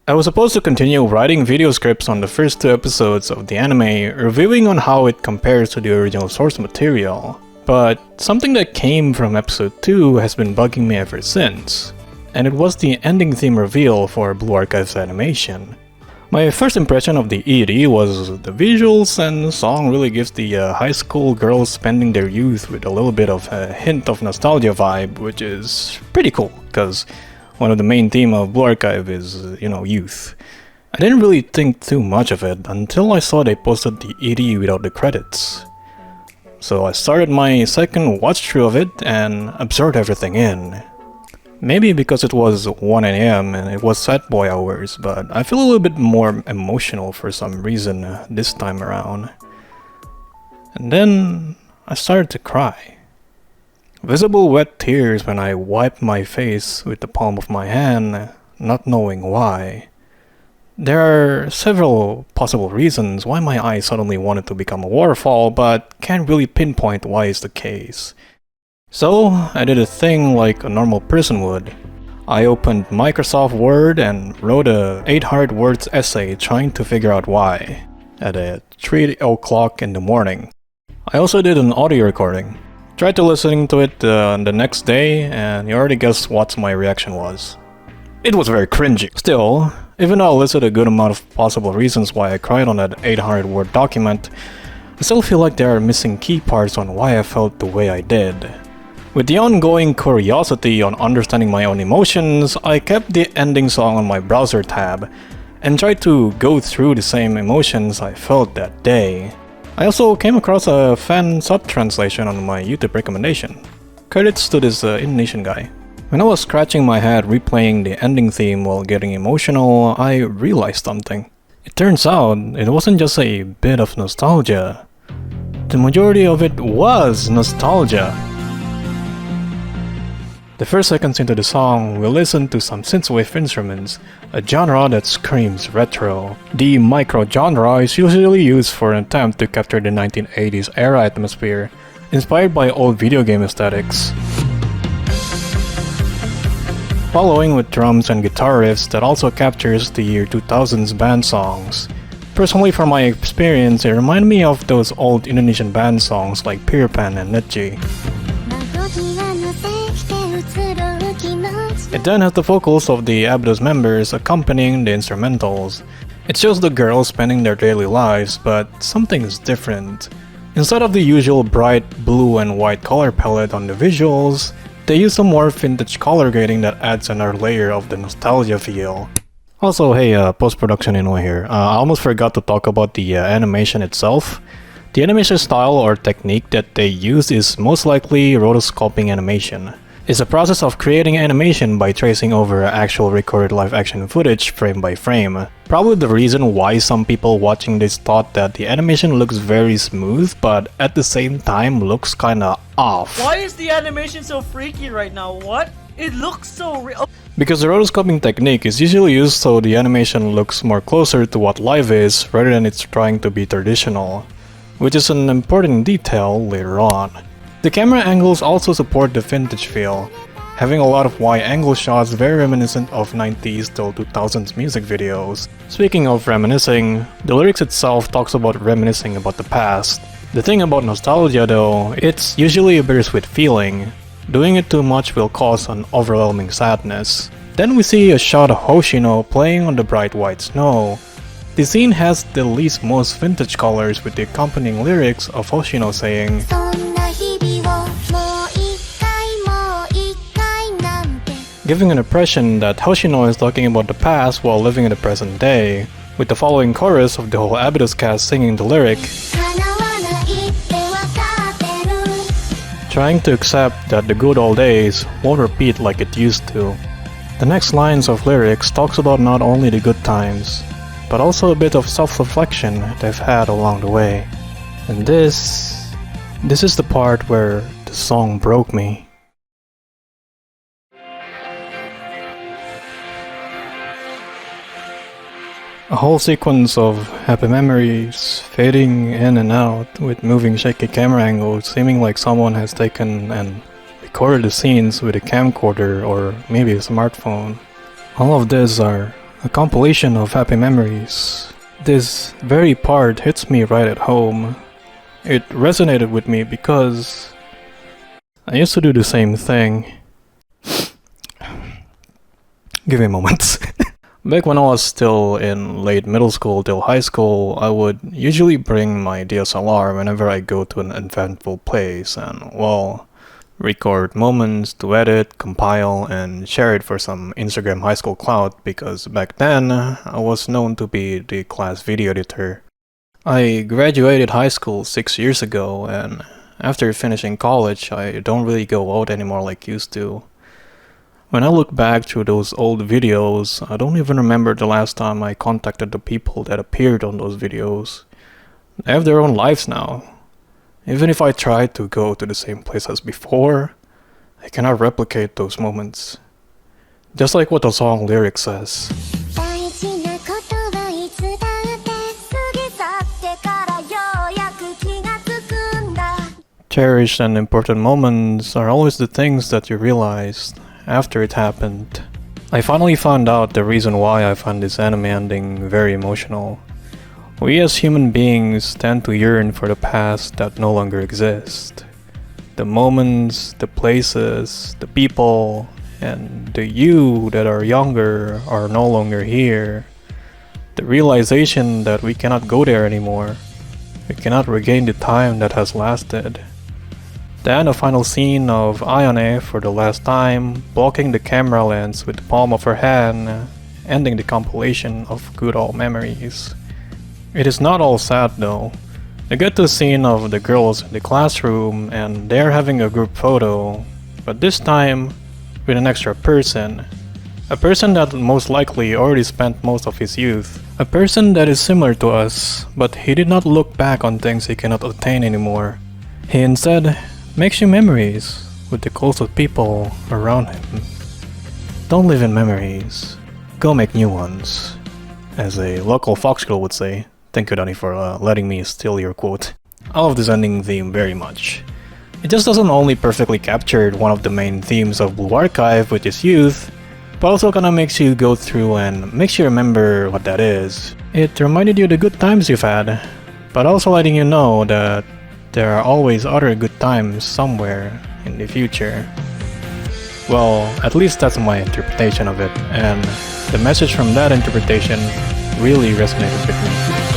I was supposed to continue writing video scripts on the first 2 episodes of the anime, reviewing on how it compares to the original source material. But something that came from episode 2 has been bugging me ever since, and it was the ending theme reveal for Blue Archive's animation. My first impression of the ED was the visuals, and the song really gives the high school girls spending their youth with a little bit of a hint of nostalgia vibe, which is pretty cool, because one of the main theme of Blue Archive is, youth. I didn't really think too much of it until I saw they posted the ED without the credits. So I started my second watch through of it and absorbed everything in. Maybe because it was 1 AM and it was sad boy hours, but I feel a little bit more emotional for some reason this time around. And then I started to cry. Visible wet tears when I wiped my face with the palm of my hand, not knowing why. There are several possible reasons why my eyes suddenly wanted to become a waterfall, but can't really pinpoint why is the case. So I did a thing like a normal person would. I opened Microsoft Word and wrote a 800 words essay trying to figure out why, at 3 o'clock in the morning. I also did an audio recording. Tried to listening to it the next day, and you already guessed what my reaction was. It was very cringy. Still, even though I listed a good amount of possible reasons why I cried on that 800 word document, I still feel like there are missing key parts on why I felt the way I did. With the ongoing curiosity on understanding my own emotions, I kept the ending song on my browser tab, and tried to go through the same emotions I felt that day. I also came across a fan sub-translation on my YouTube recommendation. Credits to this Indonesian guy. When I was scratching my head replaying the ending theme while getting emotional, I realized something. It turns out it wasn't just a bit of nostalgia. The majority of it was nostalgia. The first seconds into the song, we listen to some synthwave instruments, a genre that screams retro. The micro-genre is usually used for an attempt to capture the 1980s era atmosphere, inspired by old video game aesthetics. Following with drums and guitar riffs that also captures the year 2000's band songs. Personally, from my experience, it reminded me of those old Indonesian band songs like Pirpan and Netji. It then has the vocals of the Abydos members accompanying the instrumentals. It shows the girls spending their daily lives, but something is different. Instead of the usual bright blue and white color palette on the visuals, they use some more vintage color grading that adds another layer of the nostalgia feel. Also, hey, post-production Inoue here. I almost forgot to talk about the animation itself. The animation style or technique that they use is most likely rotoscoping animation. It's a process of creating animation by tracing over actual recorded live-action footage frame by frame. Probably the reason why some people watching this thought that the animation looks very smooth, but at the same time looks kinda off. Why is the animation so freaky right now? What? It looks so real. Because the rotoscoping technique is usually used so the animation looks more closer to what live is rather than it's trying to be traditional, which is an important detail later on. The camera angles also support the vintage feel, having a lot of wide-angle shots very reminiscent of 90s till 2000s music videos. Speaking of reminiscing, the lyrics itself talks about reminiscing about the past. The thing about nostalgia though, it's usually a bittersweet feeling. Doing it too much will cause an overwhelming sadness. Then we see a shot of Hoshino playing on the bright white snow. The scene has the least most vintage colors with the accompanying lyrics of Hoshino saying, giving an impression that Hoshino is talking about the past while living in the present day, with the following chorus of the whole Abydos cast singing the lyric, trying to accept that the good old days won't repeat like it used to. The next lines of lyrics talks about not only the good times, but also a bit of self-reflection they've had along the way. And this is the part where the song broke me. A whole sequence of happy memories fading in and out with moving shaky camera angles seeming like someone has taken and recorded the scenes with a camcorder or maybe a smartphone. All of these are A compilation of happy memories. This very part hits me right at home. It resonated with me because I used to do the same thing. Give me moments. Back when I was still in late middle school till high school, I would usually bring my DSLR whenever I go to an eventful place and, well, record moments to edit, compile, and share it for some Instagram high school clout because back then, I was known to be the class video editor. I graduated high school 6 years ago, and after finishing college, I don't really go out anymore like used to. When I look back through those old videos, I don't even remember the last time I contacted the people that appeared on those videos. They have their own lives now. Even if I try to go to the same place as before, I cannot replicate those moments. Just like what the song lyric says. Cherished and important moments are always the things that you realized after it happened. I finally found out the reason why I find this anime ending very emotional. We as human beings tend to yearn for the past that no longer exist. The moments, the places, the people, and the you that are younger are no longer here. The realization that we cannot go there anymore. We cannot regain the time that has lasted. Then a final scene of Ayane for the last time, blocking the camera lens with the palm of her hand, ending the compilation of good old memories. It is not all sad though. You get the scene of the girls in the classroom and they're having a group photo, but this time with an extra person. A person that most likely already spent most of his youth. A person that is similar to us, but he did not look back on things he cannot attain anymore. He instead makes you memories with the closest people around him. Don't live in memories, go make new ones. As a local Fox girl would say. Thank you, Danny, for letting me steal your quote. I love this ending theme very much. It just doesn't only perfectly capture one of the main themes of Blue Archive, which is youth, but also kinda makes you go through and makes you remember what that is. It reminded you the good times you've had, but also letting you know that there are always other good times somewhere in the future. Well, at least that's my interpretation of it, and the message from that interpretation really resonated with me.